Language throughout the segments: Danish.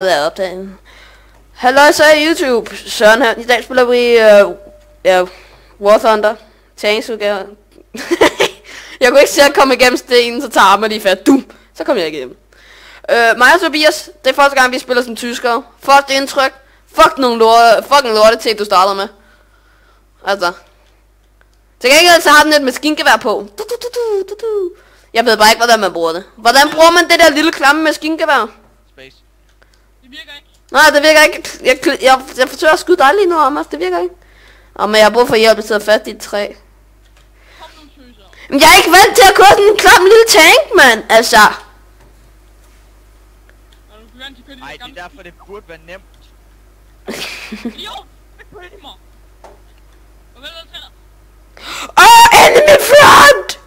lavet opdagen. Hallo, så er YouTube. Søren her. I dag spiller vi War Thunder. Tanks udgave. Jeg kunne ikke se at komme igennem stenen, så tager mig lige fat. Så kom jeg igennem. Mig og Tobias, det er første gang vi spiller som tyskere. Første indtryk. Fucking lorte til du starter med. Altså. Til gengæld så har den et maskingevær på. Jeg ved bare ikke hvordan man bruger det. Hvordan bruger man det der lille klamme maskingevær? Space. Det virker ikke. Nej, det virker ikke. Jeg forsøger at skyde dig lige nu, Anders. Det virker ikke. Men jeg har brug for hjælp, jeg sidder fast i et træ. Kom nu, tøser. Men jeg er ikke vant til at køre sådan en klam lille tank, mand. Altså. Nej, det er derfor, det burde være nemt. Jo, det mig. Farvel, tænder. Enemy front!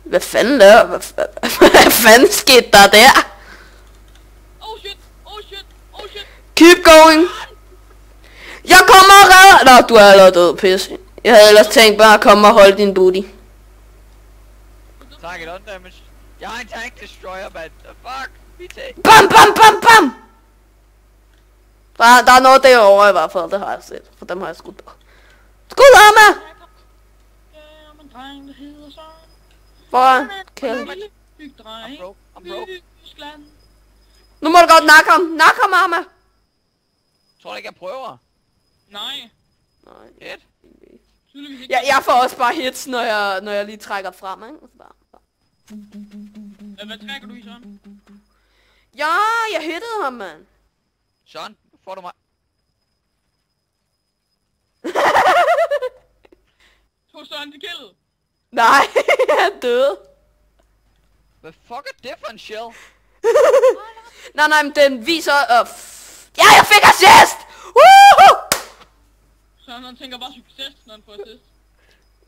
Hvad fanden der? Hvad fanden skete der? Oh shit. Keep going. Jeg kommer og redder. Nå, du er allerede død, pis. Jeg havde ellers tænkt bare at komme og holde din booty. Target on damage. Jeg har en tank destroyer, man. Fuck. Bam! Der er noget derovre i hvert fald, det har jeg set. For dem har jeg skudt. Skud af mig! Hvor? Kill. I'm broke. Nu må du godt nakke ham. Nak ham, Arma. Tror du ikke, jeg prøver? Nej. Nej. Et. Jeg får også bare hits, når jeg lige trækker frem, ikke? Hvad trækker du i, Søren? Ja, jeg hittede ham, mand. Søren, får du mig? Tog Søren til killet? Nej, jeg er død. Hvad fuck er det for en shell? Nej, men den viser... ja, jeg fik assist! Woohoo! Søren, han tænker bare succes, når han får assist.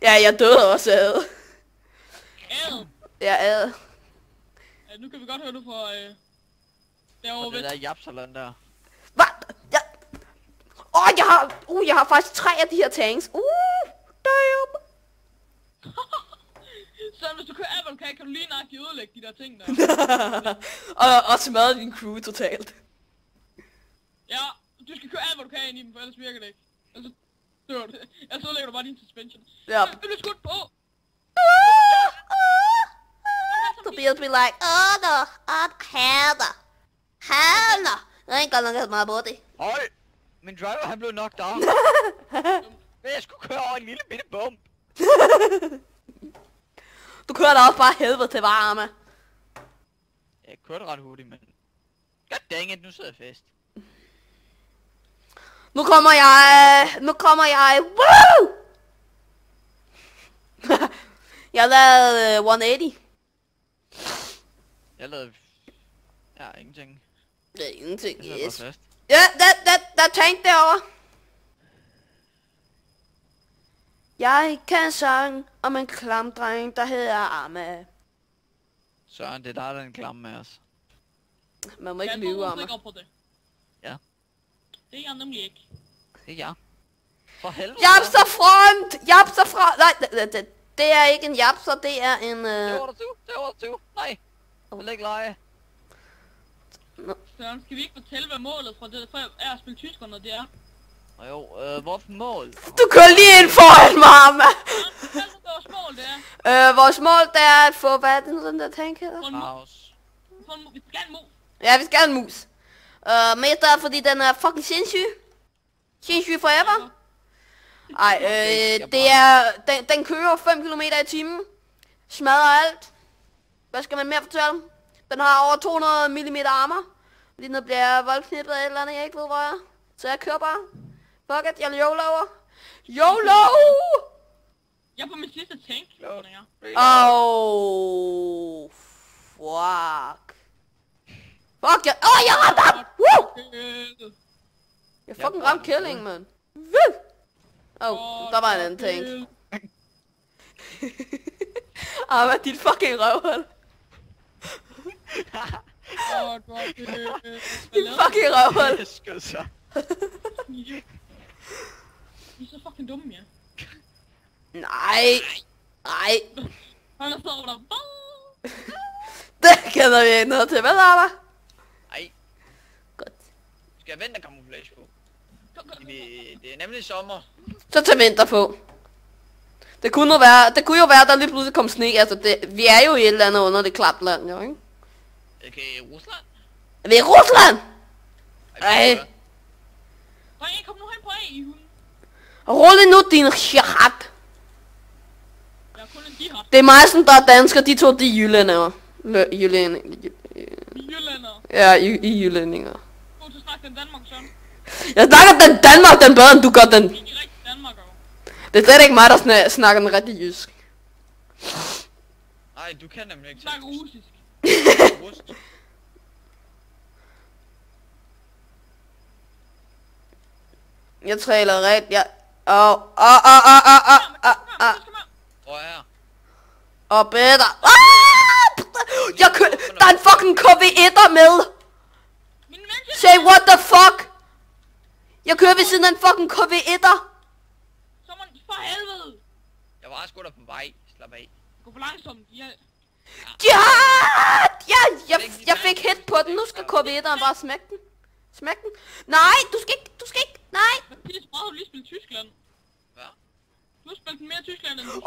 Ja, jeg døde også ad. Ad? Ja, ad. Ja, nu kan vi godt høre, du får... derovre ved. Det der japsalon der. Hvad? Jeg har faktisk 3 af de her tanks. Damn. Så hvis du kører Avalcade, kan du lige nøjagtigt ødelægge de der ting der. og smadre din crew totalt. Ja, du skal køre Avalcade ind i dem, for ellers virker det ikke. Altså, dør du. Ellers ødelægger du bare din suspension. Ja. Du bliver skudt på! Tobias be like, no, hader. Jeg er ikke godt nok meget på det. Hold! Min driver han blev knocked down. Men jeg skulle køre over en lille bitte bump. Du kører da også bare helvede til varme. Jeg kørte ret hurtigt, men... God dang it, nu sidder jeg fast. Nu kommer jeg. Woo! Jeg lavede 180. Jeg lavede... Ja, ingenting. Det er ingenting, Jeg yes. fast. Ja, der tank derovre. Jeg kan sang om en klam dreng, der hedder Arma. Søren, det er dig, der er en klam med os. Man må ikke lyve, Arma. på det. Ja. Det er jeg nemlig ikke. Det er jeg. For helvede. Japser front! Nej, det er ikke en japser, det er en... Det var der 20. Nej. Jeg vil ikke lege. Søren, skal vi ikke fortælle, hvad målet fra det er at spille tyskerne, det er? Jo, hvorfor mål? Du kører lige ind foran mig, Arma! Hvad er vores mål, det er? Vores mål, det er at få, hvad er det nu, den der tank hedder? Vi skal have en mus. Ja, vi skal have en mus. Mest der, fordi den er fucking sindssyg. Sindssyg forever. Ej, det er... Den kører 5 km i timen. Smadrer alt. Hvad skal man mere fortælle? Den har over 200 mm armor. Lige nu bliver jeg voldknippet af et eller andet, jeg ikke ved, hvor jeg er. Så jeg kører bare. Fuck it, jeg YOLO'er. YOLO! Jeg er på min sidste tank. Fuck. Fuck, jeg ramte ham! Woo! Jeg fucking ramte killing, man. Woo! Der var en anden tank. Hvad dit fucking røvhul. Din fucking røvhul. Jeg skød så. I er så fucking dumme, ja. Nej. Han er så der. Det kender vi ikke noget til. Hvad er der? Ej. Godt. Skal jeg vintercamouflage på? Det er nemlig sommer. Så tag vinter på. Det kunne jo være, der lige pludselig kom sne. Altså, vi er jo i et eller andet under det klapt land, jo, ikke? Okay, Rusland? Vi er i Rusland! Ej. Kom nu hen på A i hunden. Rulle nu din shahat. Jeg er kun en dihat. Det er mig, som der er dansker, de to, de er jyllændere. Jyllænder. Ja, i jyllændinger. Gå til at snakke den Danmark, Søren. Jeg snakker den Danmark, den bedre, end du gør den. Det er ikke rigtig Danmark, jo. Det er slet ikke mig, der snakker den rigtig jysk. Nej, du kan nemlig ikke snakke russisk. Rust. Jeg taler ret, ja. Hvor er jeg? Og bedre. Der er en fucking KV1'er med. Say what the fuck? Jeg kører ved siden af en fucking KV1'er. Så må for helvede. Jeg var sgu da på vej. Slap af. Gå for langsomt. Jeg fik hit på den. Nu skal KV1'eren bare smække den. Smæk den. Nej, du skal ikke. Nej. Men Pisse, prøv at lige spille Tyskland. Hvad? Du har spillet mere Tyskland end du.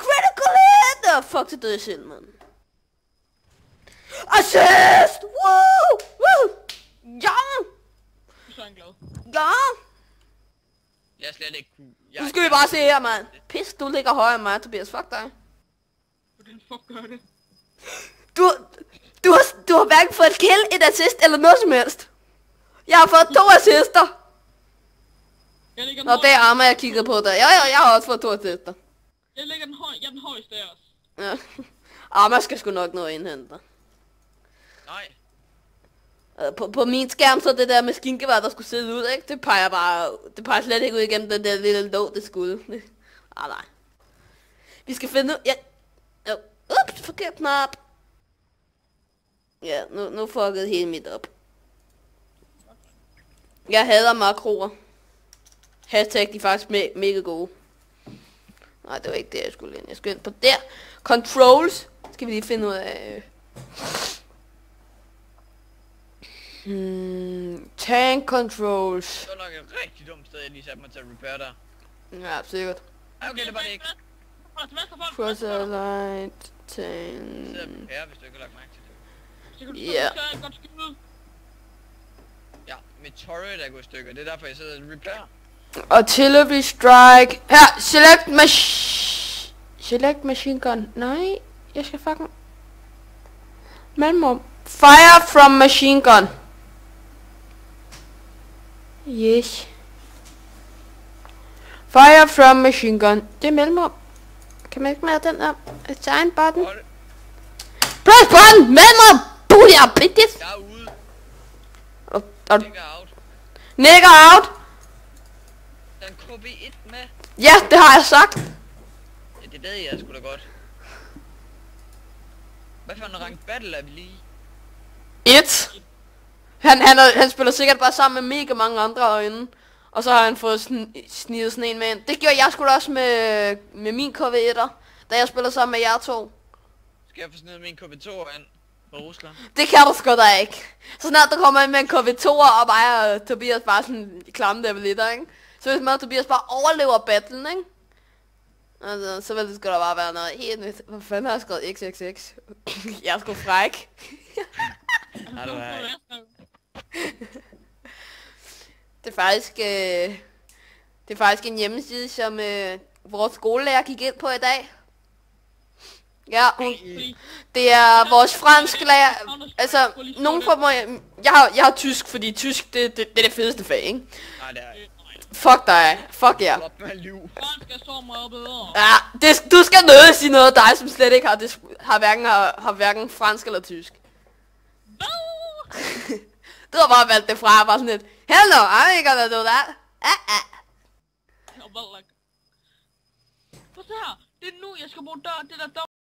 Critical hit! Fuck, det døde jeg selv, mand. Assist! Woo! Woo! Ja! Så er han glad. Ja! Jeg er slet ikke cool. Nu skal vi bare se her, mand. Pis, du ligger højere end mig, Tobias. Fuck dig. Hvordan fuck gør det? Du har hverken fået et kill, et assist eller noget som helst. Jeg har fået 2 assister. Nå, det er Arma, jeg kiggede på der. Jeg har også fået 2 assister. Jeg er den højeste af os. Ja. Arma skal sgu nok nå at indhente. Nej. På min skærm, så det der maskingevær, der skulle sidde ud, ikke? Det peger slet ikke ud igennem den der lille låg, det skulle. Nej. Vi skal finde ud... Ja. Ups, forkert knap. Ja, nu fuckede hele mit op. Jeg hader makroer. Hashtag, de er faktisk mega gode. Nej, det var ikke det, jeg skulle ind. Jeg skulle ind på der. Controls. Skal vi lige finde ud af... Tank controls. Det var nok et rigtig dumt sted, jeg lige satte mig til at repair der. Ja, sikkert. Okay, det var det ikke. Cross light, tank. Sidder på her, hvis du ikke har lagt mærke til det. Ja. Ja, mit turret er gået i stykker. Det er derfor, jeg sidder og repair. Artillery strike. Her, select machine gun. Nej, jeg skal fucking... Mellemrum. Fire from machine gun. Yes. Fire from machine gun. Det er mellemrum. Kan man ikke mere den der assign button? Press button! Mellemrum! Booyah, bitches! Jeg er ude. Og Nigger out. nigger out! Der er en KB1 med. Ja, det har jeg sagt. Ja, det ved jeg sgu da godt. Hvad for en rank battle er vi lige i? 1. Han spiller sikkert bare sammen med mega mange andre øjne. Og så har han fået snidet sådan en med ind. Det gjorde jeg sgu da også med min KV1'er, da jeg spiller sammen med jer to. Skal jeg få snedet min KB2'er ind på Rusland? Det kan du sgu da ikke. Så snart der kommer ind med en KV2'er, og mig og Tobias bare sådan klamme der lidt, ikke? Så hvis man og Tobias bare overlever battlen, ikke? Altså, så vil det sgu da bare være noget helt nyt. Hvor fanden har jeg skrevet XXX? Jeg er sgu fræk. Nej, du er ikke. Det er faktisk en hjemmeside, som vores skolelærer gik ind på i dag. Ja, det er vores fransk lærer. Altså, nogen fra mig... Jeg har tysk, fordi tysk, det er det fedeste fag, ikke? Nej, det er ikke. Fuck dig. Fuck jer. Stop med at lyve. Fransk er så meget bedre. Ja, du skal nødt sige noget af dig, som slet ikke har hverken fransk eller tysk. Du har bare valgt det fra, bare sådan lidt, hello, I'm gonna do that. Prøv at se her. Det er nu, jeg skal bruge det der